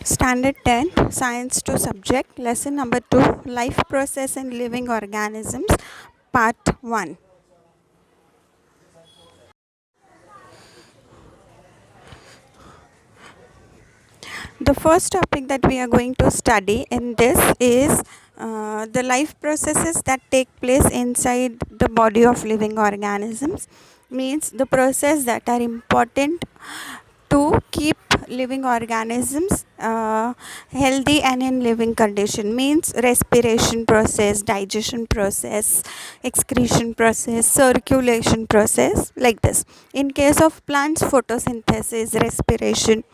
Standard 10 Science 2 subject lesson number 2 Life process in living organisms part 1. The first topic that we are going to study in this is the life processes that take place inside the body of living organisms, means the process that are important to keep living organisms healthy and in living condition, means respiration process, digestion process, excretion process, circulation process, like this. In case of plants, photosynthesis, respiration.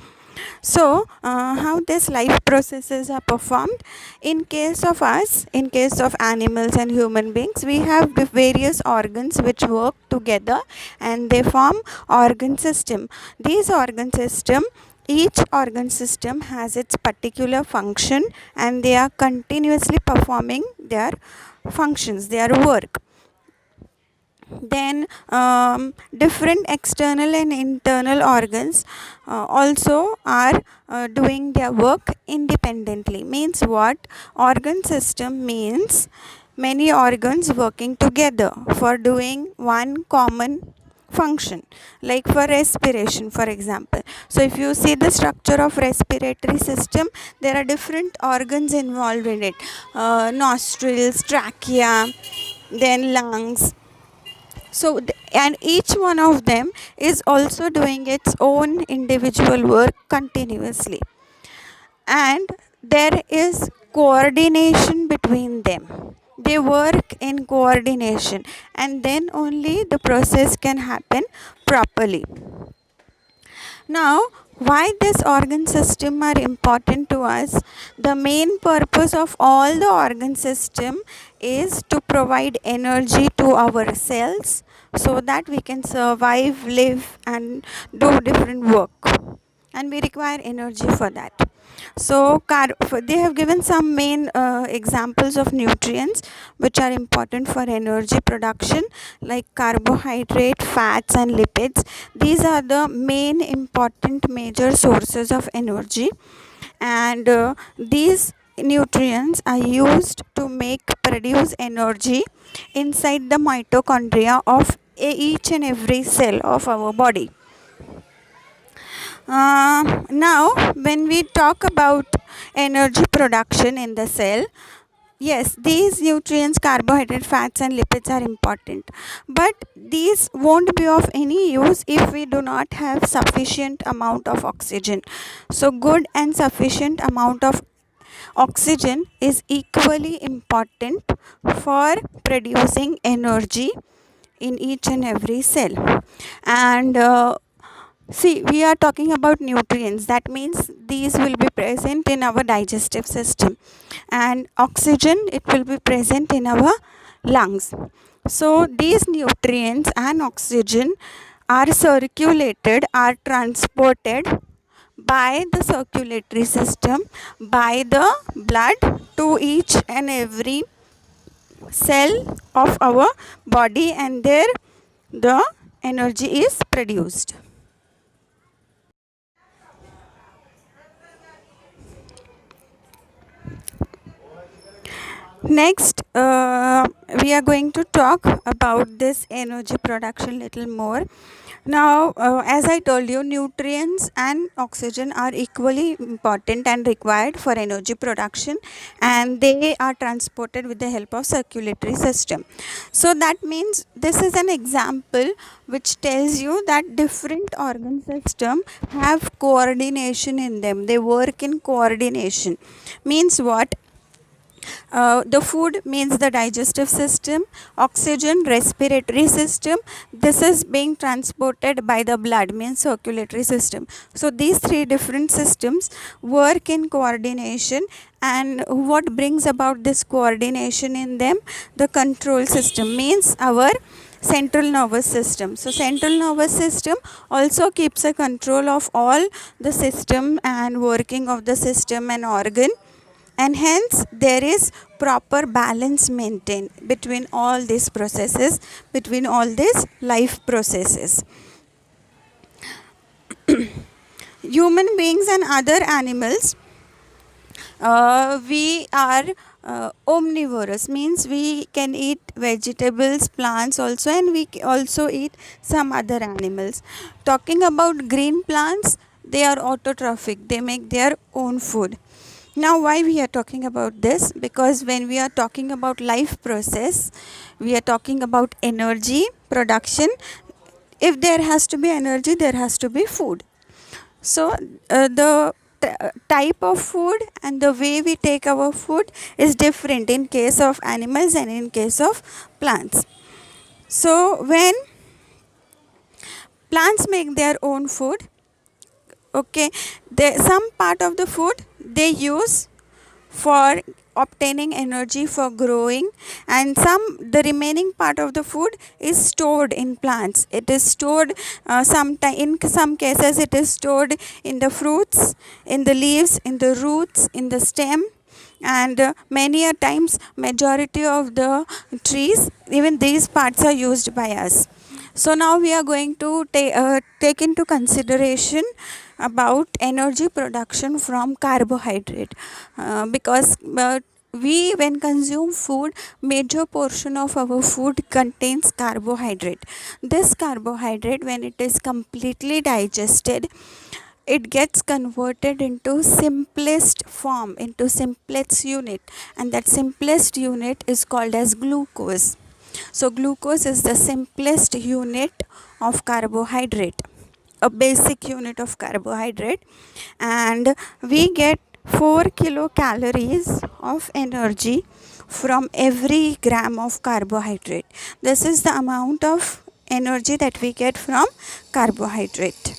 So how these life processes are performed in case of us, in case of animals and human beings, we have the various organs which work together and they form organ system. These organ system, each organ system has its particular function and they are continuously performing their functions, their work. Then different external and internal organs also are doing their work independently. Means what? Organ system means many organs working together for doing one common function, like for respiration, for example. So if you see the structure of respiratory system, there are different organs involved in it, nostrils, trachea, then lungs. So and each one of them is also doing its own individual work continuously, and there is coordination between them. They work in coordination and then only the process can happen properly. Now, why this organ system are important to us? The main purpose of all the organ system is to provide energy to our cells so that we can survive, live and do different work, and we require energy for that. So they have given some main examples of nutrients which are important for energy production, like carbohydrate, fats and lipids. These are the main important major sources of energy, and these nutrients are used to produce energy inside the mitochondria of each and every cell of our body. Now, when we talk about energy production in the cell, yes, these nutrients, carbohydrate, fats and lipids are important, but these won't be of any use if we do not have sufficient amount of oxygen. So good and sufficient amount of oxygen is equally important for producing energy in each and every cell. And see, we are talking about nutrients. That means these will be present in our digestive system, and oxygen, it will be present in our lungs. So these nutrients and oxygen are circulated, are transported by the circulatory system, by the blood, to each and every cell of our body, and there the energy is produced. Next, we are going to talk about this energy production little more. Now, as I told you, nutrients and oxygen are equally important and required for energy production, and they are transported with the help of circulatory system. So that means this is an example which tells you that different organ system have coordination in them. They work in coordination. Means what? The food means the digestive system, oxygen, respiratory system. This is being transported by the blood, means circulatory system. So these three different systems work in coordination, and what brings about this coordination in them? The control system, means our central nervous system. So central nervous system also keeps a control of all the system and working of the system and organ, and hence there is proper balance maintained between all these processes, between all these life processes. Human beings and other animals we are omnivorous, means we can eat vegetables, plants also, and we also eat some other animals. Talking about green plants, they are autotrophic, they make their own food. Now why we are talking about this? Because when we are talking about life process, we are talking about energy production. If there has to be energy, there has to be food. So the type of food and the way we take our food is different in case of animals and in case of plants. So when plants make their own food, okay, some part of the food they use for obtaining energy for growing, and the remaining part of the food is stored in plants. It is stored in some cases it is stored in the fruits, in the leaves, in the roots, in the stem, and many a times majority of the trees, even these parts are used by us. So now we are going to take into consideration about energy production from carbohydrate, because we when consume food, major portion of our food contains carbohydrate. This carbohydrate, when it is completely digested, it gets converted into simplest form, into simplest unit, and that simplest unit is called as glucose. So glucose is the simplest unit of carbohydrate, a basic unit of carbohydrate, and we get 4 kilocalories of energy from every gram of carbohydrate. This is the amount of energy that we get from carbohydrate.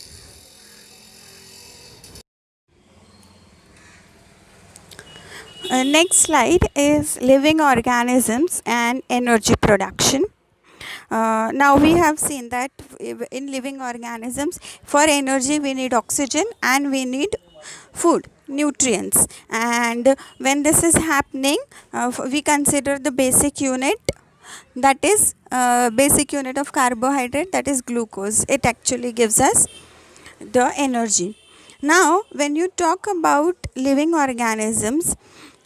Next slide is living organisms and energy production. Now we have seen that in living organisms, for energy we need oxygen and we need food, nutrients. And when this is happening, we consider the basic unit, that is basic unit of carbohydrate, that is glucose. It actually gives us the energy. Now when you talk about living organisms,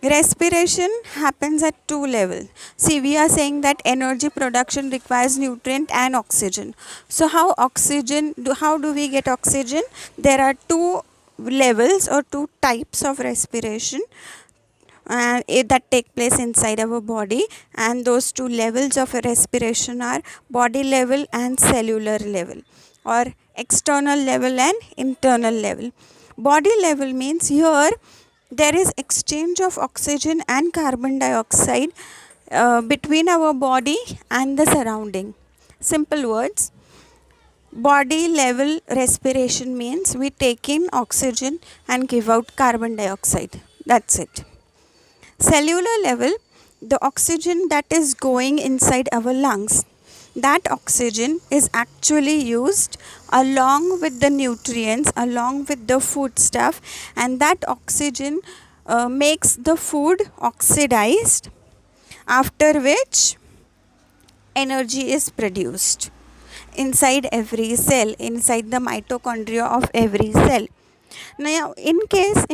respiration happens at two levels. See, we are saying that energy production requires nutrient and oxygen. So how do we get oxygen? There are two levels or two types of respiration that take place inside our body, and those two levels of respiration are body level and cellular level, or external level and internal level. Body level means here there is exchange of oxygen and carbon dioxide between our body and the surrounding. Simple words, body level respiration means we take in oxygen and give out carbon dioxide. That's it. Cellular level, the oxygen that is going inside our lungs, that oxygen is actually used along with the nutrients, along with the food stuff, and that oxygen makes the food oxidized, after which energy is produced inside every cell, inside the mitochondria of every cell. Now in case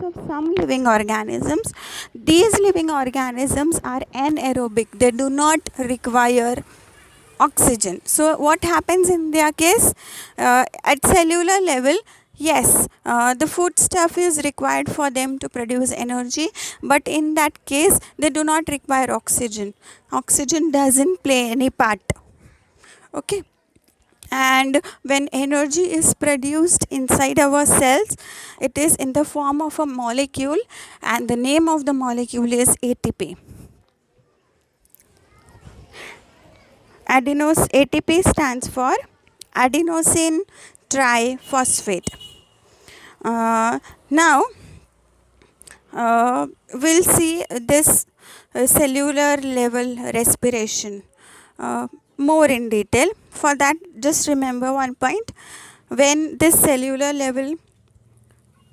of some living organisms, these living organisms are anaerobic, they do not require oxygen. So what happens in their case? At cellular level, yes, the food stuff is required for them to produce energy, but in that case they do not require oxygen. Oxygen doesn't play any part. Okay. And when energy is produced inside our cells, it is in the form of a molecule, and the name of the molecule is ATP. ATP stands for adenosine triphosphate. Now we'll see this cellular level respiration more in detail. For that, just remember one point: when this cellular level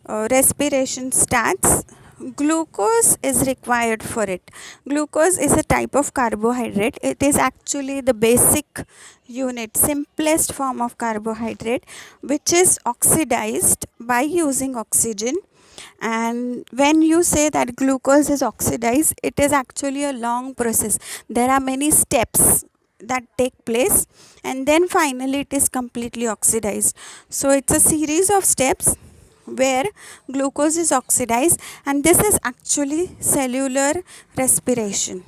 respiration starts, glucose is required for it. Glucose is a type of carbohydrate. It is actually the basic unit, simplest form of carbohydrate, which is oxidized by using oxygen, And when you say that glucose is oxidized, it is actually a long process. There are many steps that take place, and then finally it is completely oxidized. So it's a series of steps where glucose is oxidized, and this is actually cellular respiration.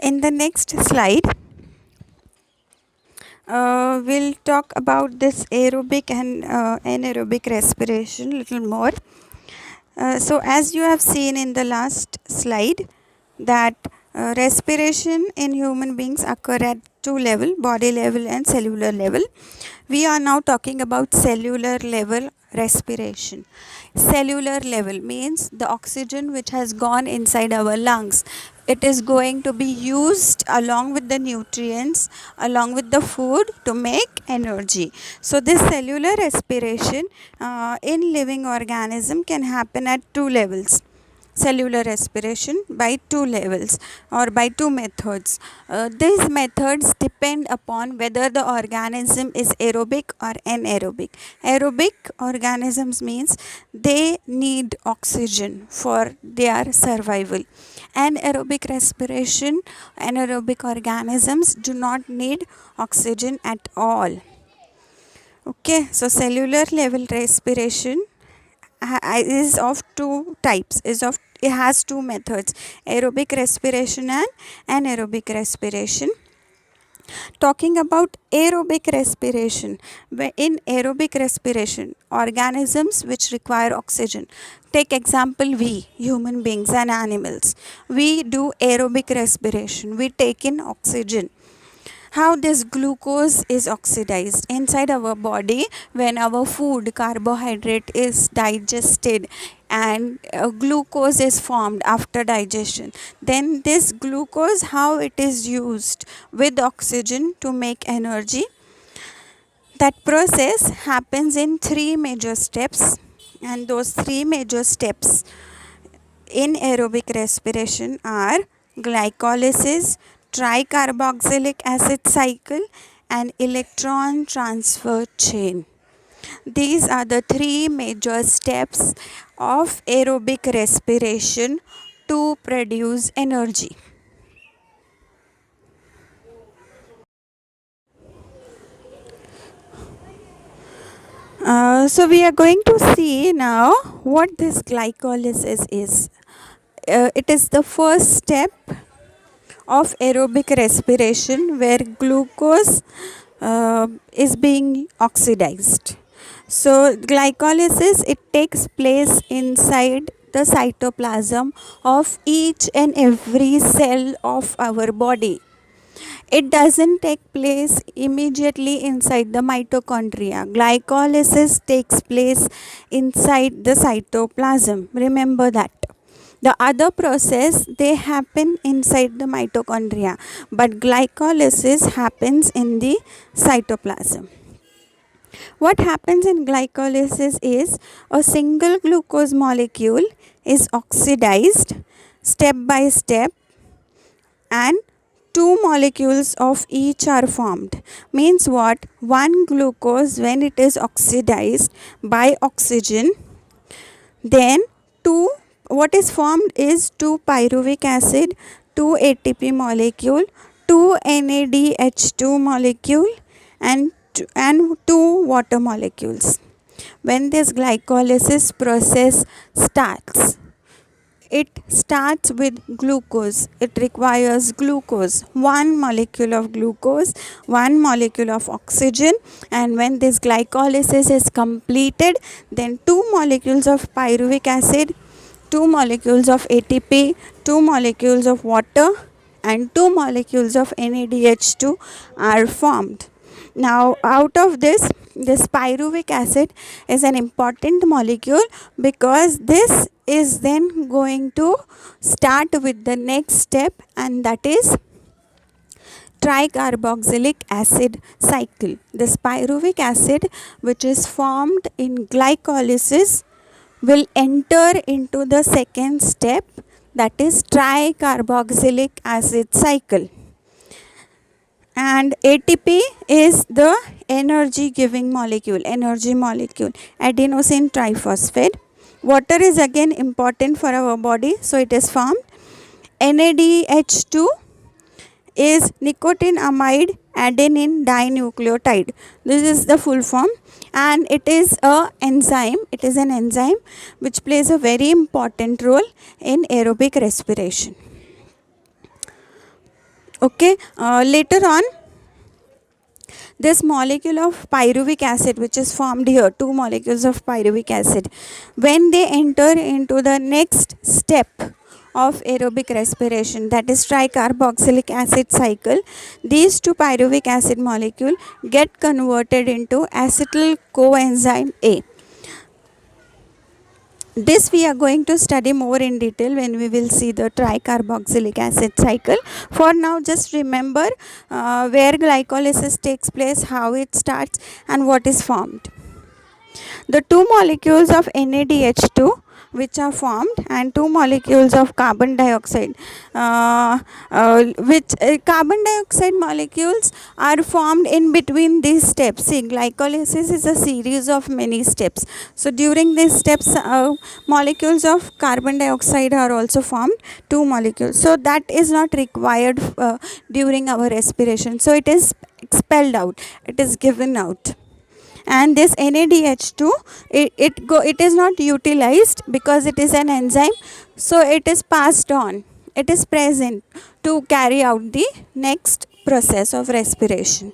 In the next slide, we'll talk about this aerobic and anaerobic respiration a little more. So as you have seen in the last slide, that respiration in human beings occur at two level, body level and cellular level. We are now talking about cellular level respiration. Cellular level means the oxygen which has gone inside our lungs, it is going to be used along with the nutrients, along with the food, to make energy. So this cellular respiration in living organism can happen at two levels. Cellular respiration by two levels or by two methods. These methods depend upon whether the organism is aerobic or anaerobic. Aerobic organisms means they need oxygen for their survival. Anaerobic respiration, anaerobic organisms do not need oxygen at all. Okay, so cellular level respiration is of two types, it has two methods, aerobic respiration and anaerobic respiration. Talking about aerobic respiration, in aerobic respiration, organisms which require oxygen, take example we human beings and animals, we do aerobic respiration, we take in oxygen. How this glucose is oxidized inside our body when our food carbohydrate is digested, and glucose is formed after digestion. Then this glucose, how it is used with oxygen to make energy. That process happens in three major steps, and those three major steps in aerobic respiration are glycolysis, tricarboxylic acid cycle, and electron transfer chain. These are the three major steps of aerobic respiration to produce energy. So we are going to see now what this glycolysis is. It is the first step of aerobic respiration where glucose is being oxidized. So glycolysis, it takes place inside the cytoplasm of each and every cell of our body. It doesn't take place immediately inside the mitochondria. Glycolysis takes place inside the cytoplasm. Remember that. The other process, they happen inside the mitochondria, but glycolysis happens in the cytoplasm. What happens in glycolysis is a single glucose molecule is oxidized step by step, and two molecules of each are formed. Means what? One glucose, when it is oxidized by oxygen, then two, what is formed is two pyruvic acid, two ATP molecule, two NADH2 molecule, and two water molecules. When this glycolysis process starts, it starts with glucose. It requires glucose, one molecule of glucose, one molecule of oxygen, and when this glycolysis is completed, then two molecules of pyruvic acid, two molecules of ATP, two molecules of water, and two molecules of NADH2 are formed. Now out of this pyruvic acid is an important molecule, because this is then going to start with the next step, and that is tricarboxylic acid cycle. This pyruvic acid, which is formed in glycolysis, will enter into the second step, that is tricarboxylic acid cycle. and ATP is the energy giving molecule, adenosine triphosphate. Water is again important for our body, so it is formed. NADH2 is nicotinamide adenine dinucleotide. This is the full form, and it is an enzyme which plays a very important role in aerobic respiration. Okay, later on, this molecule of pyruvic acid, which is formed here, two molecules of pyruvic acid, when they enter into the next step of aerobic respiration, that is tricarboxylic acid cycle, these two pyruvic acid molecule get converted into acetyl coenzyme A. This we are going to study more in detail when we will see the tricarboxylic acid cycle. For now, just remember where glycolysis takes place, how it starts, and what is formed. The two molecules of NADH2 which are formed, and two molecules of carbon dioxide, carbon dioxide molecules are formed in between these steps. See, glycolysis is a series of many steps. So during these steps, molecules of carbon dioxide are also formed, two molecules. So that is not required during our respiration. So it is expelled out, it is given out. And this NADH2, it is not utilized because it is an enzyme, so it is passed on, it is present to carry out the next process of respiration.